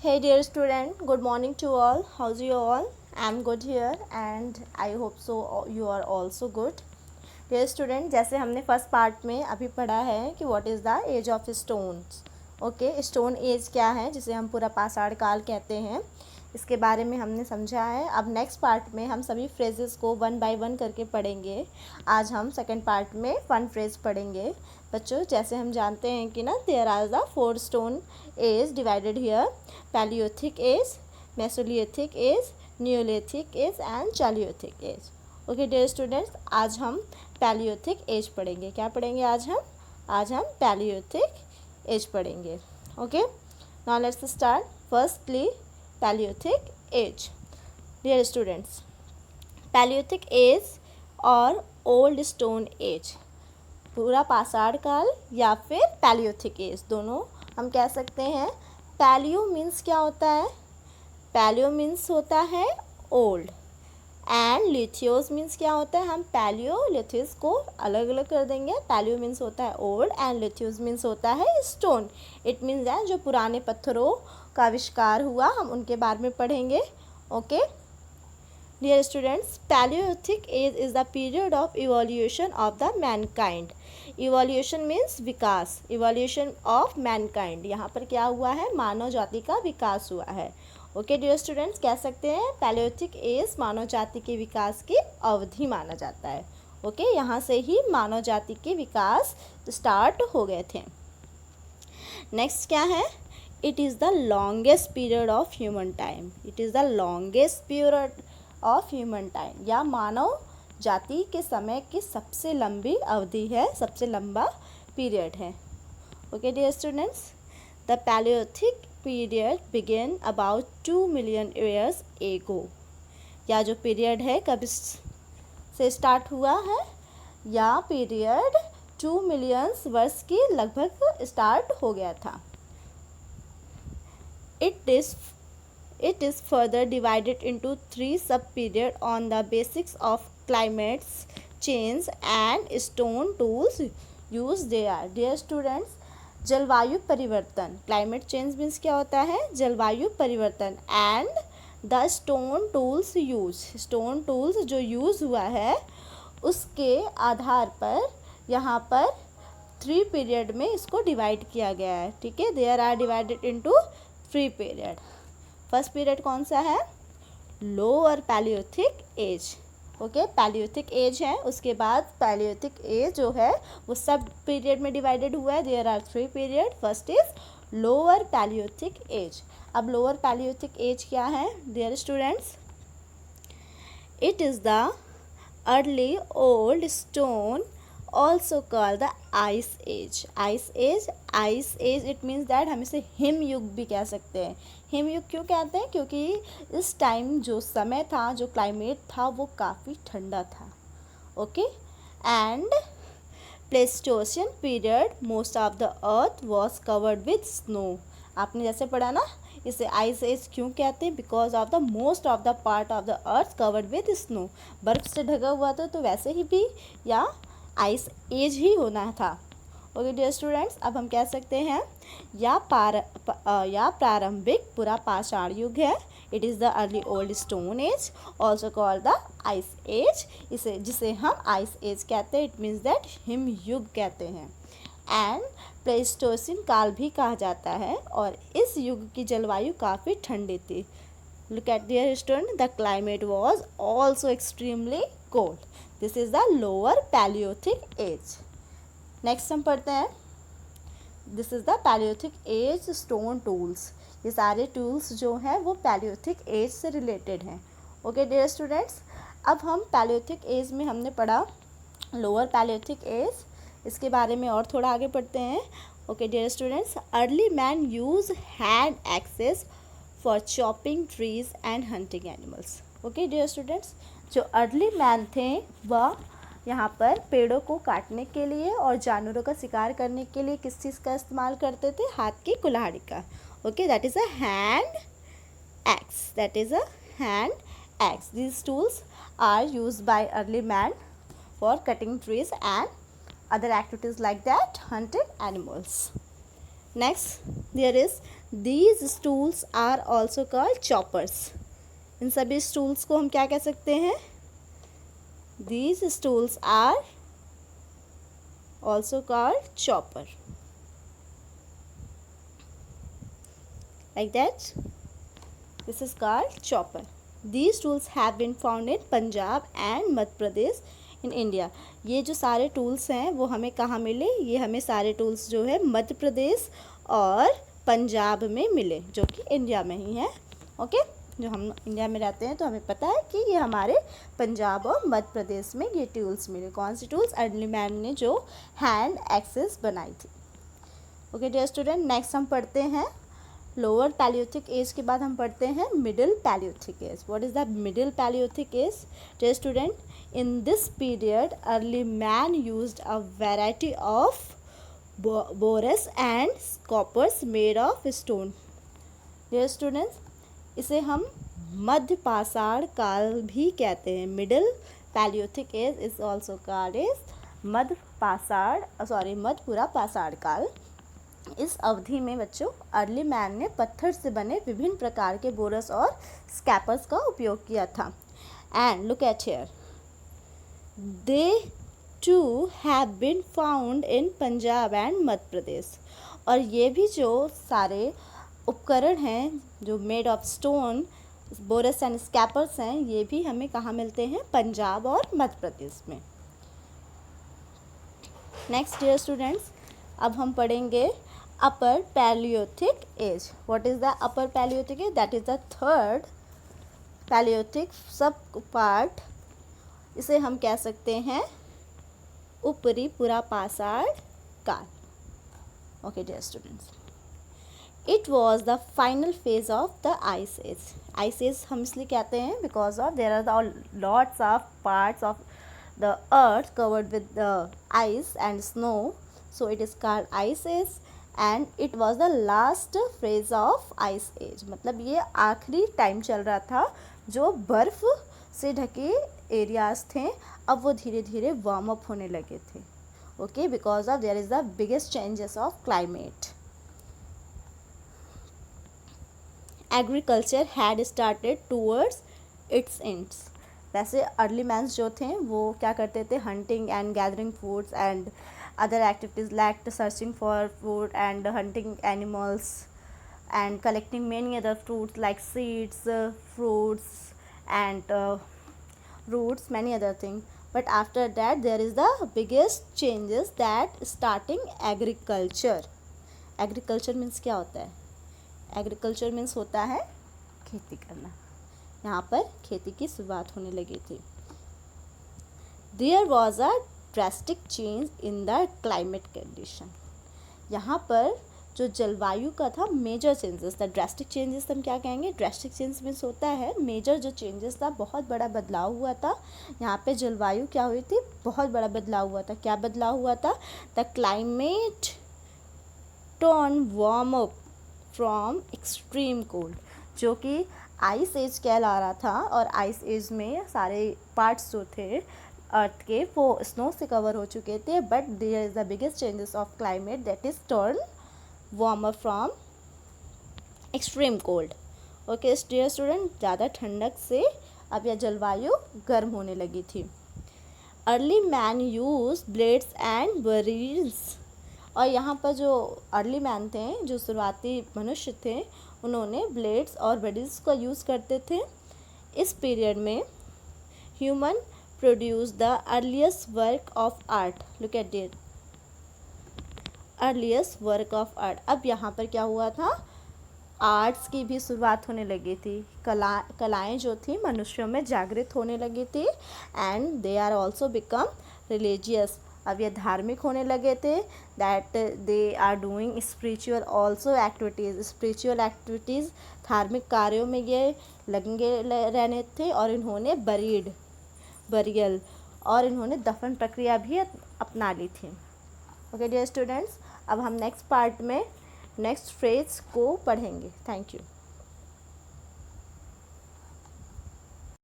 Hey dear student, good morning to all. How's you all? I'm good here and I hope so you are also good. Dear student, जैसे हमने first part में अभी पढ़ा है कि what is the age of stones. Okay, stone age क्या है जिसे हम पूरा पाषाण काल कहते हैं, इसके बारे में हमने समझा है. अब नेक्स्ट पार्ट में हम सभी फ्रेजेस को वन बाय वन करके पढ़ेंगे. आज हम सेकंड पार्ट में फन फ्रेज पढ़ेंगे. बच्चों, जैसे हम जानते हैं कि ना there are the 4 stone age divided here: palaeolithic age, mesolithic age, neolithic age and chalcolithic age. Okay dear students, आज हम पैलियोथिक एज पढ़ेंगे. क्या पढ़ेंगे आज हम पैलियोथिक एज पढ़ेंगे. Okay, now let's start. Firstly palaeolithic age. Dear students, palaeolithic age और old stone age, पूरा पाषाण काल या फिर पैलियोथिक एज, दोनों हम कह सकते हैं. पैलियो मीन्स क्या होता है? पैलियो मीन्स होता है ओल्ड, एंड लिथियोस मीन्स क्या होता है? हम पैलियो लिथियस को अलग अलग कर देंगे. पैलियो मीन्स होता है ओल्ड एंड लिथियोस मीन्स होता है स्टोन. इट मीन्स है जो पुराने पत्थरों का आविष्कार हुआ, हम उनके बारे में पढ़ेंगे. Okay dear students, palaeolithic age is the period of evolution of the mankind. Evolution means विकास. इवोल्यूशन ऑफ मैनकाइंड, यहाँ पर क्या हुआ है? मानव जाति का विकास हुआ है. ओके डियर स्टूडेंट्स, कह सकते हैं पैलियोथिक एज मानव जाति के विकास की अवधि माना जाता है. ओके, यहाँ से ही मानव जाति के विकास स्टार्ट हो गए थे. नेक्स्ट क्या है? It is the longest period of human time. It is the longest period of human time, या मानव जाति के समय की सबसे लंबी अवधि है, सबसे लंबा पीरियड है. Okay dear students, the palaeolithic period began about 2 million years ago. या जो पीरियड है कब से स्टार्ट हुआ है? या पीरियड 2 मिलियन वर्ष की लगभग स्टार्ट हो गया था. It is further divided into 3 sub-periods on the basis of climate change and stone tools used there. Dear students, जलवायु परिवर्तन, क्लाइमेट चेंज मीन्स क्या होता है? जलवायु परिवर्तन. And the stone tools use, stone tools जो यूज़ हुआ है उसके आधार पर यहाँ पर 3 पीरियड में इसको डिवाइड किया गया है. ठीक है, there are divided into 3 period. First period कौन सा है? Lower palaeolithic age. Okay, palaeolithic age है, उसके बाद पैलियोथिक एज जो है वो सब पीरियड में डिवाइडेड हुआ है. There are 3 period. First is lower palaeolithic age. अब लोअर पैलियोथिक एज क्या है dear students? It is the early old stone also called the ice age. ice age it means that हम इसे him युग भी कह सकते हैं. हिम युग क्यों कहते हैं? क्योंकि इस टाइम जो समय था, जो क्लाइमेट था, वो काफ़ी ठंडा था. Okay, and Pleistocene period most of the earth was covered with snow. आपने जैसे पढ़ा ना, इसे आइस एज क्यों कहते हैं? Because of the most of the part of the earth covered with snow. बर्फ से ढका हुआ था, तो वैसे ही भी या आइस एज ही होना था. ओके डियर स्टूडेंट्स, अब हम कह सकते हैं या प्रारंभिक पूरा पाषाण युग है. It is the early old stone age, also called the ice age. इसे जिसे हम आइस एज कहते हैं, इट मीन्स दैट हिम युग कहते हैं. एंड प्लेस्टोसिन काल भी कहा जाता है, और इस युग की जलवायु काफ़ी ठंडी थी. Look at dear student, the climate was also extremely cold. This is the lower Paleolithic age. Next हम पढ़ते हैं. This is the Paleolithic age stone tools. ये सारे tools जो हैं वो Paleolithic age से related हैं. Okay dear students, अब हम Paleolithic age में हमने पढ़ा lower Paleolithic age, इसके बारे में और थोड़ा आगे पढ़ते हैं. Okay dear students, early man used hand axes for chopping trees and hunting animals. Okay dear students, जो अर्ली मैन थे वह यहाँ पर पेड़ों को काटने के लिए और जानवरों का शिकार करने के लिए किस चीज़ का इस्तेमाल करते थे? हाथ की कुल्हाड़ी का. Okay, that is a hand axe. That is a hand axe. These tools are use by early man for cutting trees and other activities like that, hunting animals. Next, there is these tools are also called choppers. इन सभी tools को हम क्या कह सकते हैं? These tools are also called chopper, like that. This is called chopper. These tools have been found in Punjab and Madhya Pradesh in India. ये जो सारे टूल्स हैं वो हमें कहाँ मिले? ये हमें सारे टूल्स जो है मध्य प्रदेश और पंजाब में मिले, जो कि इंडिया में ही है। ओके, जो हम इंडिया में रहते हैं तो हमें पता है कि ये हमारे पंजाब और मध्य प्रदेश में ये टूल्स मिले। कौन सी टूल्स? अर्ली मैन ने जो हैंड एक्सेस बनाई थी। ओके डियर स्टूडेंट, नेक्स्ट हम पढ़ते हैं लोअर पैलियोथिक एज के बाद हम पढ़ते हैं middle palaeolithic age. What is the middle palaeolithic age? Dear student, in this period early man used a variety of borers and choppers made of stone. Dear students, इसे हम मध्य पाषाण काल भी कहते हैं। Middle palaeolithic age is also called as मध्य पुरा पाषाण काल। इस अवधि में बच्चों अर्ली मैन ने पत्थर से बने विभिन्न प्रकार के बोरस और स्कैपर्स का उपयोग किया था। And look at here, they too have been found in Punjab and Madhya Pradesh. और ये भी जो सारे उपकरण हैं जो made of stone, borers and scrapers हैं, ये भी हमें कहाँ मिलते हैं? पंजाब और मध्य प्रदेश में। नेक्स्ट डियर स्टूडेंट्स, अब हम पढ़ेंगे upper palaeolithic age. What is the upper palaeolithic age? That is the third palaeolithic sub part. इसे हम कह सकते हैं ऊपरी पुरा पाषाण काल। Okay dear students, it was the final phase of the ice age. Ice age हम इसलिए कहते हैं because of there are the lots of parts of the earth covered with the ice and snow, so it is called ice age and it was the last phase of ice age। मतलब ये आखिरी time चल रहा था जो बर्फ़ से ढके एरियाज थे, अब वो धीरे धीरे वार्म अप होने लगे थे। Okay, because of there is the biggest changes of climate. Agriculture had started towards its ends. वैसे अर्ली मैन्स जो थे वो क्या करते थे? Hunting and gathering foods and other activities like searching for food and hunting animals and collecting many other fruits like seeds, fruits and roots, many other things. But after that there is the biggest changes that starting agriculture. Agriculture means क्या होता है? Agriculture means होता है खेती करना। यहाँ पर खेती की शुरुआत होने लगी थी। There was a drastic change in the climate condition. यहाँ पर जो जलवायु का था मेजर चेंजेस था। ड्रास्टिक चेंजेस हम क्या कहेंगे? ड्रास्टिक चेंज मीन्स होता है मेजर जो चेंजेस था, बहुत बड़ा बदलाव हुआ था। यहाँ पे जलवायु क्या हुई थी? बहुत बड़ा बदलाव हुआ था। क्या बदलाव हुआ था? The climate turn warm up from extreme cold, जो कि आइस एज कहला रहा था। और आइस एज में सारे पार्ट्स जो थे अर्थ के वो स्नो से कवर हो चुके थे। But there is the biggest changes of climate that is turn warmer from extreme cold. Okay dear student, ज़्यादा ठंडक से अब यह जलवायु गर्म होने लगी थी। Early man use blades and burins. और यहाँ पर जो अर्ली मैन थे, जो शुरुआती मनुष्य थे, उन्होंने ब्लेड्स और बरील्स का यूज़ करते थे। इस पीरियड में human produce the earliest work of art. Look at it, earliest work of art। अब यहाँ पर क्या हुआ था? आर्ट्स की भी शुरुआत होने लगी थी। कलाएँ जो थी मनुष्यों में जागृत होने लगी थी। And they are also become religious. अब ये धार्मिक होने लगे थे। That they are doing spiritual also activities. Spiritual activities, धार्मिक कार्यों में ये लगे रहने थे। और इन्होंने बरियल और इन्होंने दफन प्रक्रिया भी अपना ली थी। ओके डियर स्टूडेंट्स, अब हम नेक्स्ट पार्ट में नेक्स्ट फ्रेज को पढ़ेंगे। Thank you.